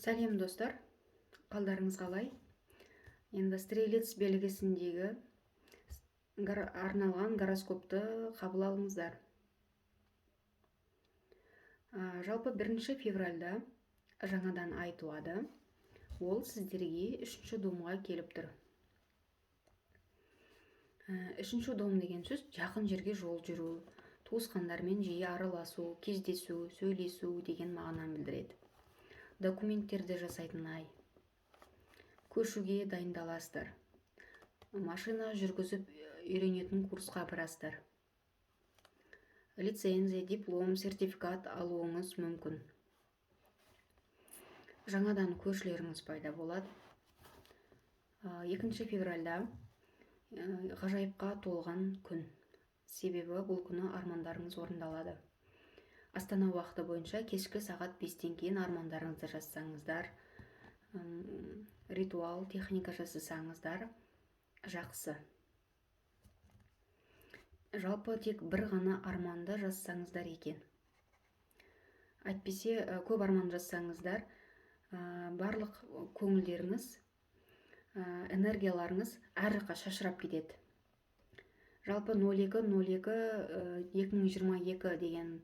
Сәлем достар, қалдарыңыз қалай? Енді стрелец белгісіндегі арналған гороскопты қабыл алыңыздар. Жалпы 1 февральда жаңадан ай туады. Ол сіздерге 3-ші домға келіп тұр. 3-ші дом деген сөз жақын жерге жол жүру, туысқандармен жиі араласу, кездесу, сөйлесу деген мағынаны білдіреді. Документтерді жасайтын ай. Көшуге дайындаласыздар. Машина жүргізіп үйренетін курсқа барасыздар. Лицензия, диплом, сертификат алуыңыз мүмкін. Жаңадан көршілеріңіз пайда болады. 2 февральда ғажайыпқа толған күн. Себебі бұл күні армандарыңыз орындалады. Астана уақыты бойынша кешкі сағат 5-тен кейін армандарыңызды жазсаңыздар, ритуал, техника жасасаңыздар жақсы. Жалпы тек бір ғана арманды жазсаңыздар екен. Әйтпесе көп арман жазсаңыздар, барлық көңілдеріңіз, энергияларыңыз әр жаққа шашырап кетеді. Жалпы 02-02-2022 деген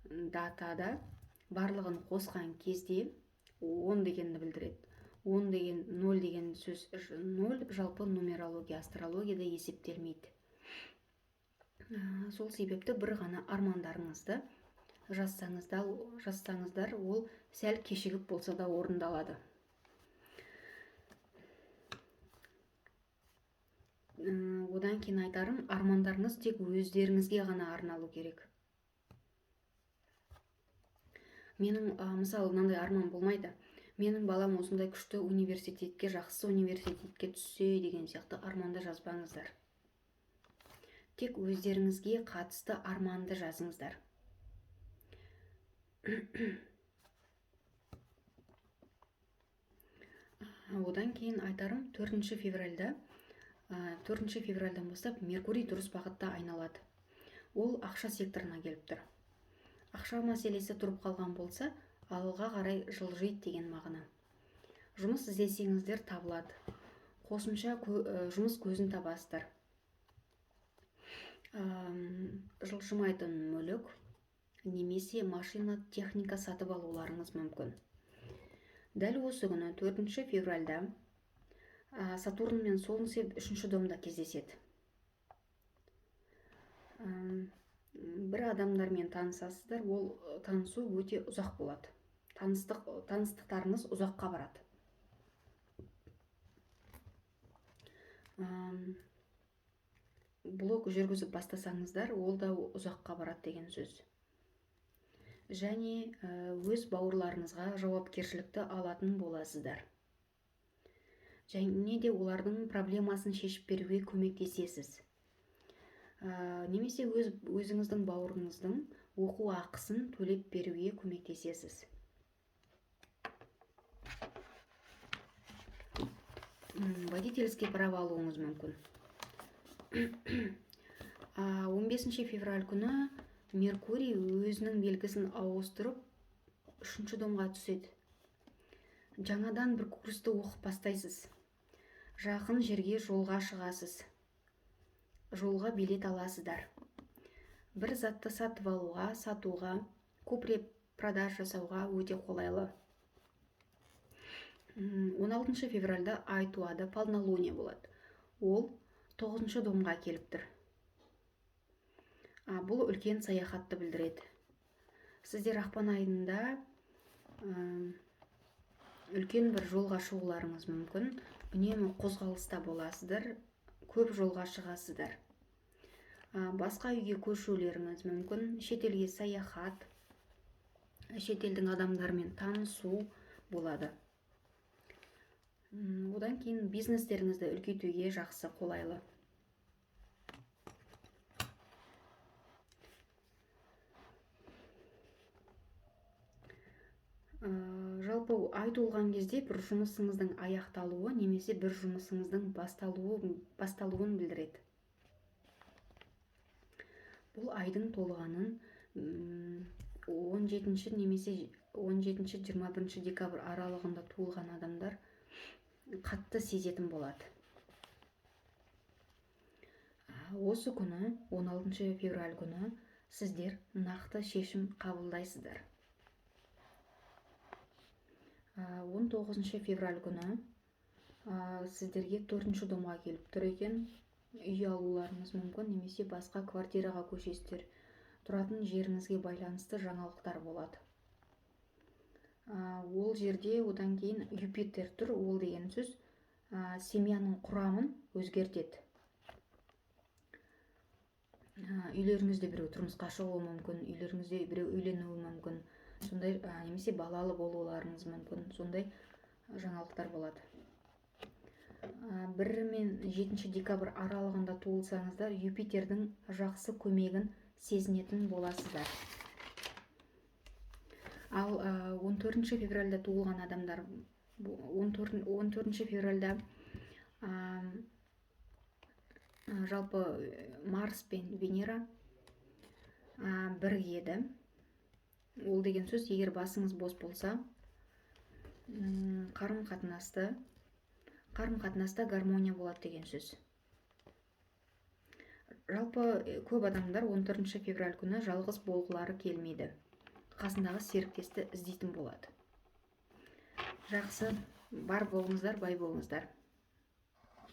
датада барлығын қосқан кезде 10 дегенді білдіреді. 10 деген 0 деген сөз 0 жалпы нумерология, астрологияда есептелмейді. Сол себепті бір ғана армандарыңызды жазсаңыздар, ол сәл кешігіп болса да орындалады. Одан кейін айтарым, армандарыңыз тек өздеріңізге ғана арналу керек. Менің мысалы мынандай арман болмайды. Менің балам осындай күшті университетке, жақсы университетке түссе деген сияқты арманды жазбаңыздар. Тек өздеріңізге қатысты арманды жазыңыздар. Одан кейін айтарым, 4 февральдан бастап Меркурий дұрыс бағытта айналады. Ол ақша секторына келіп тұр. Ақша мәселесі тұрып қалған болса, алға қарай жылжиды деген мағына. Жұмыс іздесеңіздер табылады. Қосымша жұмыс көзін табасыздар. Жылжымайтын мүлік немесе машина, техника сатып алуларыңыз мүмкін. Дәл осы күні 4 февральда Сатурн мен Солнце 3-ші домда кездеседі. Бір адамдармен танысасыздар, ол танысу өте ұзақ болады. Таныстықтарыңыз ұзаққа барады. Блог жүргізіп бастасаңыздар, ол да ұзаққа барады деген сөз. Және өз бауырларыңызға жауапкершілікті алатын боласыздар. Және де олардың проблемасын шешіп беруге көмектесесіз. Немесе өзіңіздің бауырыңыздың оқу ақысын төлеп беруге көмектесесіз. Водительский право алуыңыз мүмкін. 15 февраль күні Меркурий өзінің белгісін ауыстырып 3-ші домға түседі. Жаңадан бір курсты оқып бастайсыз. Жақын жерге жолға шығасыз. Жолға билет аласыздар. Бір затты сатып алуға, сатуға, купли-продаж жасауға өте қолайлы. 16 февральда ай туады, полнолуние болады. Ол 9-ші домға келіп тұр. Бұл үлкен саяхатты білдіреді. Сіздер ақпан айында үлкен бір жолға шығуларыңыз мүмкін. Үнемі қозғалыста боласыздар, көп жолға шығасыздар. Басқа үйге көшулеріңіз мүмкін, шетелге саяхат, шетелдің адамдармен танысу болады. Одан кейін бизнестеріңізді үлкейтуге жақсы, қолайлы. Жалпы ай толған кезде бір жұмысыңыздың аяқталуы немесе бір жұмысыңыздың басталуын білдіреді. Бұл айдың толғанын 17 немесе 17-21 декабрь аралығында туылған адамдар қатты сезетін болады. Осы күні, 16 февраль күні, сіздер нақты шешім қабылдайсыздар. 19 февраль күні сіздерге 4-ші домға келіп тұр екен. Үй алуларыңыз мүмкін, немесе басқа квартираға көшесіздер. Тұратын жеріңізге байланысты жаңалықтар болады. Ол жерде одан кейін Юпитер тұр. Ол деген сөз семьяның құрамын өзгертеді. Үйлеріңізде біреу тұрмысқа шығуы мүмкін, үйлеріңізде біреу үйленуі мүмкін, сондай немесе балалы болуларыңыз мүмкін, сондай жаңалықтар болады. 1 мен 7 декабрь аралығында туылсаңыздар, Юпитердің жақсы көмегін сезінетін боласыздар. Ал 14 февральда туылған адамдар, 14 февральда жалпы Марс пен Венера бірігеді. Ол деген сөз, егер басыңыз бос болса, қарым-қатынаста гармония болады деген сөз. Жалпы көп адамдар 14 февраль күні жалғыз болғылары келмейді. Қасындағы серіктесті іздейтін болады. Жақсы, бар болыңыздар, бай болыңыздар.